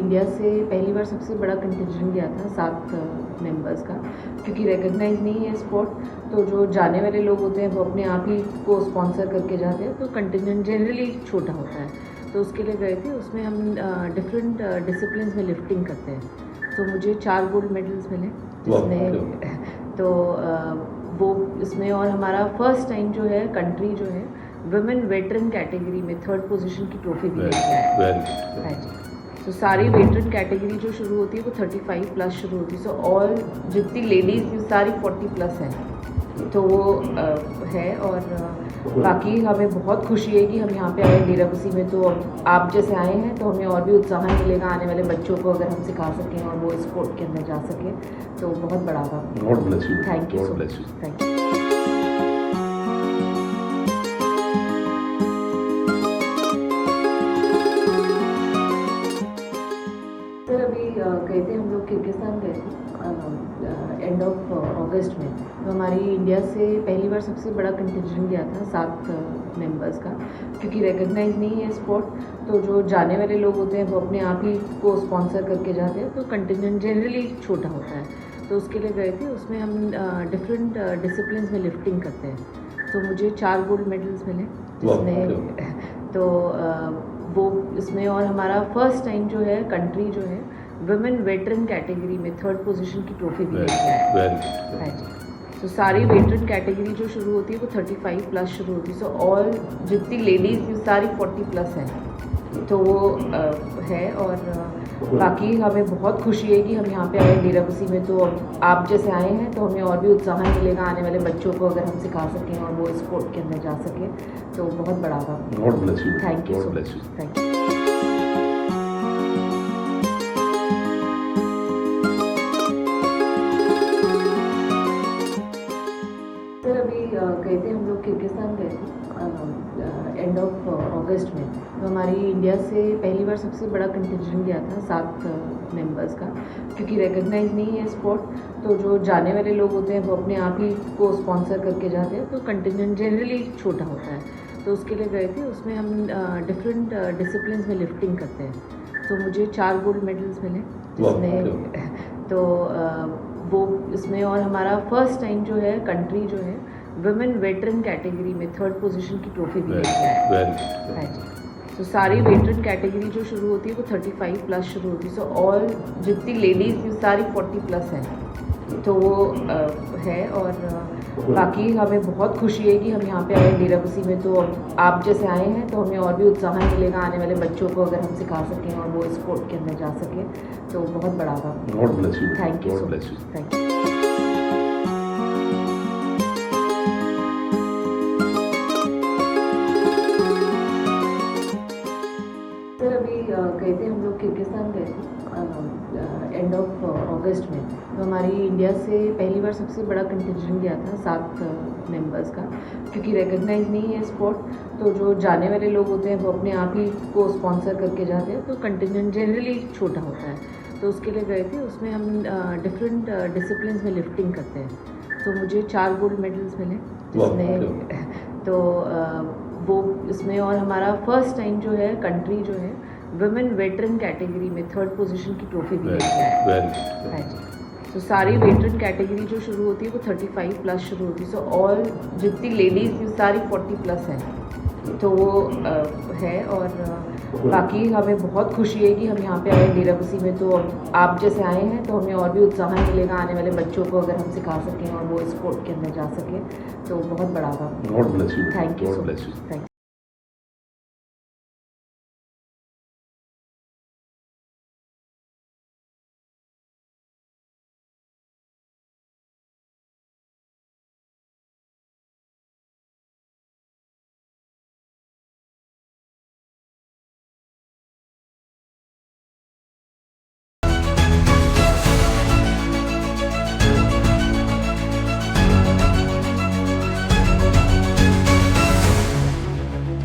India से पहली बार सबसे बड़ा कंटिजेंट गया था 7 मेंबर्स का, क्योंकि रिकग्नाइज नहीं है स्पोर्ट, तो जो जाने वाले लोग होते हैं वो अपने आप ही को स्पॉन्सर करके जाते हैं, तो कंटिजेंट जनरली छोटा होता है। तो उसके लिए गए थे, उसमें हम डिफरेंट डिसिप्लिन्स में लिफ्टिंग करते हैं। तो मुझे 4 गोल्ड मेडल्स मिले जिसमें तो वो इसमें, और हमारा फर्स्ट टाइम जो है कंट्री जो है वुमेन वेटरन कैटेगरी में 3rd पोजीशन की ट्रॉफी भी लेके आया है जी। तो सारी वेटरन कैटेगरी जो शुरू होती है वो 35 प्लस शुरू होती है, सो ऑल जितनी लेडीज़ सारी 40 प्लस हैं, तो वो है। और बाकी हमें बहुत खुशी है कि हम यहाँ पे आए डेराबस्सी में, तो आप जैसे आए हैं तो हमें और भी उत्साह मिलेगा आने वाले बच्चों को, अगर हम सिखा सकें और वो स्पोर्ट के अंदर जा सकें, तो बहुत बड़ा बात। Thank you so much, thank you. Sir अभी गए थे हम लोग, किर्गिस्तान गए थे एंड ऑफ अगस्त में। तो हमारी इंडिया से पहली बार सबसे बड़ा कंटिजेंट गया था 7 मेंबर्स का, क्योंकि रिकग्नाइज नहीं है स्पोर्ट, तो जो जाने वाले लोग होते हैं वो अपने आप ही को स्पॉन्सर करके जाते हैं, तो कंटिजेंट जनरली छोटा होता है। तो उसके लिए गए थे, उसमें हम डिफरेंट डिसिप्लिन्स में लिफ्टिंग करते हैं। तो मुझे 4 गोल्ड मेडल्स मिले जिसमें तो वो इसमें, और हमारा फर्स्ट टाइम जो है कंट्री जो है वुमेन वेटरन कैटेगरी में 3rd पोजीशन की ट्रॉफी भी लेके आया है जी। तो सारी वेटरन कैटेगरी जो शुरू होती है वो 35 प्लस शुरू होती है, सो ऑल जितनी लेडीज़ सारी 40 प्लस हैं, तो वो है। और बाकी हमें बहुत खुशी है कि हम यहाँ पे आए डेराबस्सी में, तो आप जैसे आए हैं तो हमें और भी उत्साह मिलेगा आने वाले बच्चों को, अगर हम सिखा सकें और वो स्पोर्ट के अंदर जा सकें, तो बहुत बड़ा बात। Thank you so much, thank you. Sir अभी गए थे हम लोग, किर्गिस्तान गए थे एंड ऑफ अगस्त में। तो हमारी इंडिया से पहली बार सबसे बड़ा कंटिजेंट गया था 7 मेंबर्स का, क्योंकि रिकग्नाइज नहीं है स्पोर्ट, तो जो जाने वाले लोग होते हैं वो अपने आप ही को स्पॉन्सर करके जाते हैं, तो कंटिजेंट जनरली छोटा होता है। तो उसके लिए गए थे, उसमें हम डिफरेंट डिसिप्लिन्स में लिफ्टिंग करते हैं। तो मुझे 4 गोल्ड मेडल्स मिले जिसमें तो वो इसमें, और हमारा फर्स्ट टाइम जो है कंट्री जो है वुमेन वेटरन कैटेगरी में 3rd पोजीशन की ट्रॉफी भी लेके आया है जी। तो सारी वेटरन कैटेगरी जो शुरू होती है वो 35 प्लस शुरू होती है, सो ऑल जितनी लेडीज़ सारी 40 प्लस हैं, तो वो है। और बाकी हमें बहुत खुशी है कि हम यहाँ पे आए डेराबस्सी में, तो आप जैसे आए हैं तो हमें और भी उत्साह मिलेगा आने वाले बच्चों को, अगर हम सिखा सकें और वो स्पोर्ट के अंदर जा सकें, तो बहुत बड़ा बात। Thank you so much, thank you. Sir अभी गए थे हम लोग, किर्गिस्तान गए थे एंड ऑफ अगस्त में। तो हमारी इंडिया से पहली बार सबसे बड़ा कंटिजेंट गया था 7 मेंबर्स का, क्योंकि रिकग्नाइज नहीं है स्पोर्ट, तो जो जाने वाले लोग होते हैं वो अपने आप ही को स्पॉन्सर करके जाते हैं, तो कंटिजेंट जनरली छोटा होता है। तो उसके लिए गए थे, उसमें हम डिफरेंट डिसिप्लिन्स में लिफ्टिंग करते हैं। तो मुझे 4 गोल्ड मेडल्स मिले जिसमें तो वो इसमें, और हमारा फर्स्ट टाइम जो है कंट्री जो है वुमेन वेटरन कैटेगरी में 3rd पोजीशन की ट्रॉफी भी लेके आया है जी। तो सारी वेटरन कैटेगरी जो शुरू होती है वो 35 प्लस शुरू होती है, सो ऑल जितनी लेडीज़ सारी 40 प्लस हैं, तो वो है। और बाकी हमें बहुत खुशी है कि हम यहाँ पे आए डेराबस्सी में, तो आप जैसे आए हैं तो हमें और भी उत्साह मिलेगा आने वाले बच्चों को, अगर हम सिखा सकें और वो स्पोर्ट के अंदर जा सकें, तो बहुत बड़ा बात। Thank you so much, thank you.